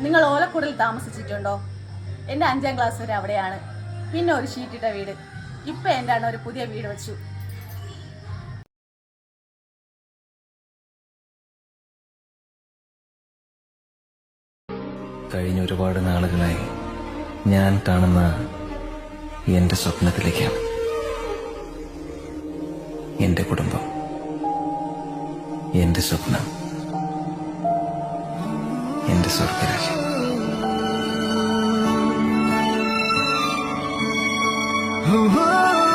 നിങ്ങൾ ഓലക്കൂടിൽ താമസിച്ചിട്ടുണ്ടോ? എൻ്റെ 5ാം ക്ലാസ് വരെ അവിടെയാണ്. പിന്നെ ഒരു ഷീറ്റിട്ട വീട്. ഇപ്പം എൻ്റെ അണ്ണ ഒരു പുതിയ വീട് വെച്ചു. കഴിഞ്ഞ ഒരുപാട് നാളുകളായി ഞാൻ കാണുന്ന എന്റെ സ്വപ്നത്തിലേക്കാണ് എന്റെ കുടുംബം, എന്റെ സ്വപ്നം, എന്റെ സ്വർഗരാജ്യം. Oh, oh.